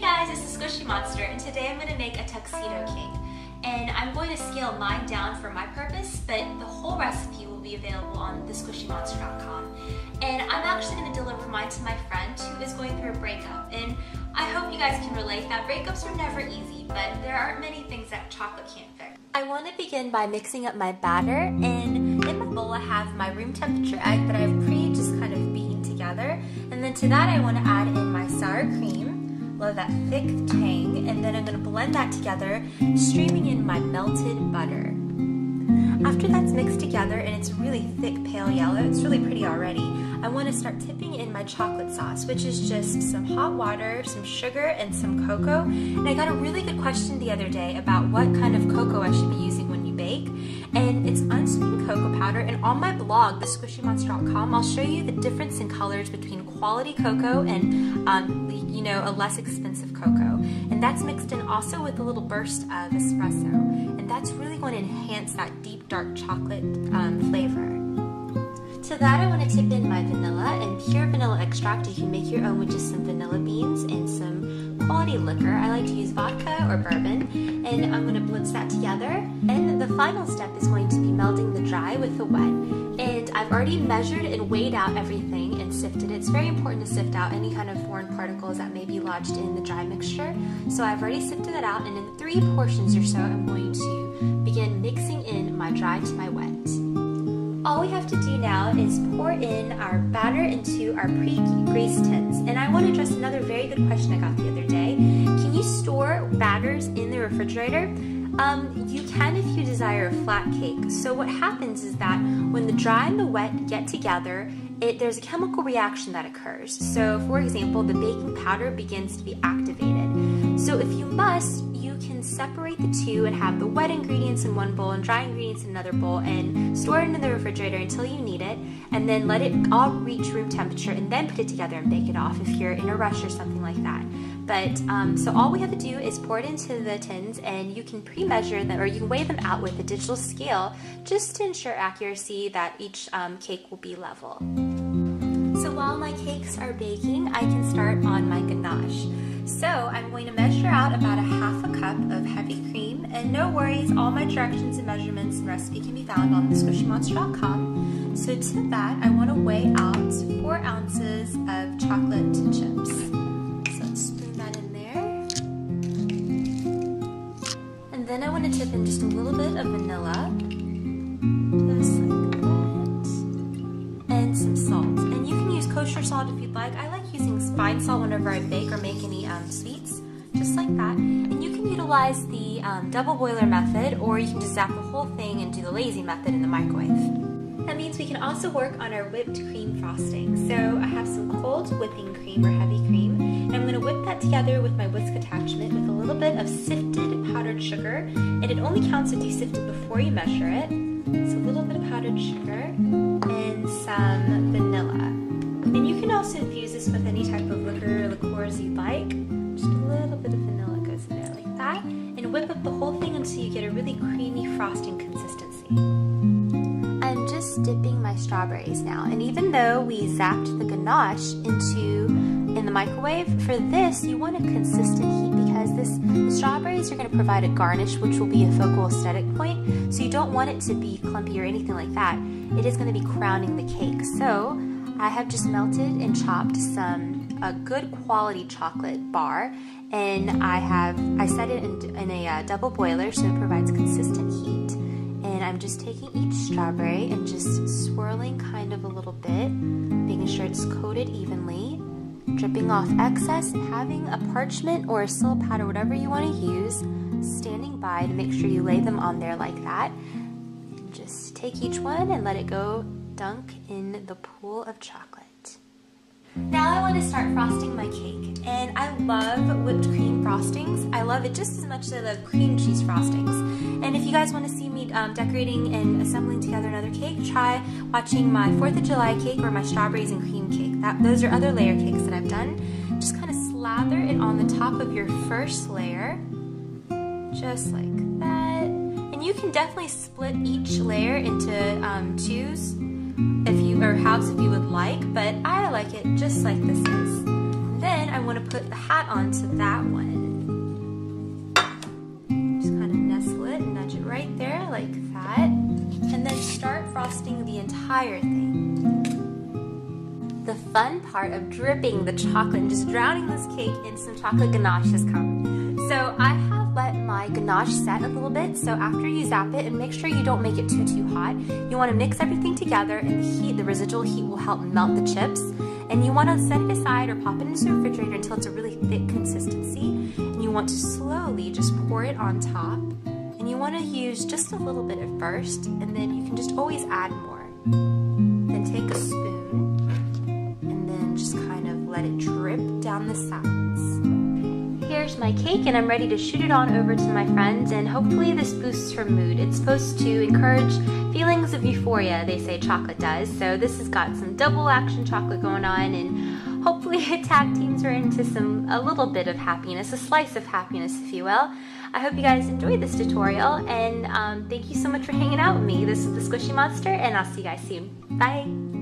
guys, it's the Squishy Monster, and today I'm going to make a tuxedo cake. And I'm going to scale mine down for my purpose, but the whole recipe will be available on thesquishymonster.com. And I'm actually going to deliver mine to my friend who is going through a breakup. And I hope you guys can relate that breakups are never easy, but there aren't many things that chocolate can't fix. I want to begin by mixing up my batter, and in my bowl I have my room temperature egg that I've just kind of beaten together. And then to that I want to add in my sour cream. Love that thick tang, and then I'm going to blend that together, streaming in my melted butter. After that's mixed together and it's really thick pale yellow, it's really pretty already, I want to start tipping in my chocolate sauce, which is just some hot water, some sugar, and some cocoa. And I got a really good question the other day about what kind of cocoa I should be using when you bake, and it's unsweetened cocoa powder. And on my blog, thesquishymonster.com, I'll show you the difference in colors between quality cocoa and a less expensive cocoa. And that's mixed in also with a little burst of espresso, and that's really going to enhance that deep dark chocolate flavor. To that I want to tip in my vanilla, and pure vanilla extract you can make your own with just some vanilla beans and some quality liquor. I like to use vodka or bourbon, and I'm going to blitz that together. And the final step is going to be melding the dry with the wet. And I've already measured and weighed out everything and sifted it. It's very important to sift out any kind of foreign particles that may be lodged in the dry mixture. So I've already sifted that out, and in 3 portions or so I'm going to begin mixing in my dry to my wet. All we have to do now is pour in our batter into our pre-greased tins. And I want to address another very good question I got the other day. Can you store batters in the refrigerator? You can if you desire a flat cake. So what happens is that when the dry and the wet get together, there's a chemical reaction that occurs. So for example, the baking powder begins to be activated. So if you must, you can separate the two and have the wet ingredients in one bowl and dry ingredients in another bowl, and store it in the refrigerator until you need it, and then let it all reach room temperature and then put it together and bake it off if you're in a rush or something like that. But so all we have to do is pour it into the tins, and you can pre-measure them, or you can weigh them out with a digital scale just to ensure accuracy that each cake will be level. So while my cakes are baking, I can start on my ganache. So I'm going to measure out about a half a cup of heavy cream, and no worries, all my directions and measurements and recipe can be found on thesquishymonster.com. So to that, I want to weigh out 4 ounces of chocolate chips. So let's spoon that in there. And then I want to tip in just a little bit of vanilla, just like that, and some salt. And you can use kosher salt if you'd like. I like using fine salt whenever I bake or make any sweets, just like that. And you can utilize the double boiler method, or you can just zap the whole thing and do the lazy method in the microwave. That means we can also work on our whipped cream frosting. So I have some cold whipping cream or heavy cream, and I'm going to whip that together with my whisk attachment with a little bit of sifted powdered sugar, and it only counts if you sift it before you measure it. So a little bit of powdered sugar and some vanilla. And you can also infuse this with any type of liquor or liqueurs you like. Just a little bit of vanilla goes in there like that. And whip up the whole thing until you get a really creamy frosting consistency. I'm just dipping my strawberries now. And even though we zapped the ganache in the microwave, for this you want a consistent heat, because the strawberries are going to provide a garnish which will be a focal aesthetic point. So you don't want it to be clumpy or anything like that. It is going to be crowning the cake. So I have just melted and chopped a good quality chocolate bar, and I set it in a double boiler so it provides consistent heat. And I'm just taking each strawberry and just swirling kind of a little bit, making sure it's coated evenly, dripping off excess, and having a parchment or a silk pad or whatever you want to use standing by to make sure you lay them on there like that. And just take each one and let it go dunk in the pool of chocolate. Now I want to start frosting my cake, and I love whipped cream frostings. I love it just as much as I love cream cheese frostings. And if you guys want to see me decorating and assembling together another cake, try watching my 4th of July cake or my strawberries and cream cake. Those are other layer cakes that I've done. Just kind of slather it on the top of your first layer, just like that. And you can definitely split each layer into twos, or halves if you would like, but I like it just like this is. then I want to put the hat onto that one. Just kind of nestle it, nudge it right there like that, and then start frosting the entire thing. The fun part of dripping the chocolate and just drowning this cake in some chocolate ganache has come. So I have let my ganache set a little bit, so after you zap it, and make sure you don't make it too hot, you want to mix everything together, and the residual heat will help melt the chips. And you want to set it aside or pop it into the refrigerator until it's a really thick consistency. And you want to slowly just pour it on top. And you want to use just a little bit at first, and then you can just always add more. Then take a spoon and then just kind of let it drip down the sides. Here's my cake, and I'm ready to shoot it on over to my friends, and hopefully this boosts her mood. It's supposed to encourage feelings of euphoria, they say chocolate does, so this has got some double action chocolate going on, and hopefully it tag teams her into a little bit of happiness, a slice of happiness, if you will. I hope you guys enjoyed this tutorial, and thank you so much for hanging out with me. This is the Squishy Monster, and I'll see you guys soon. Bye!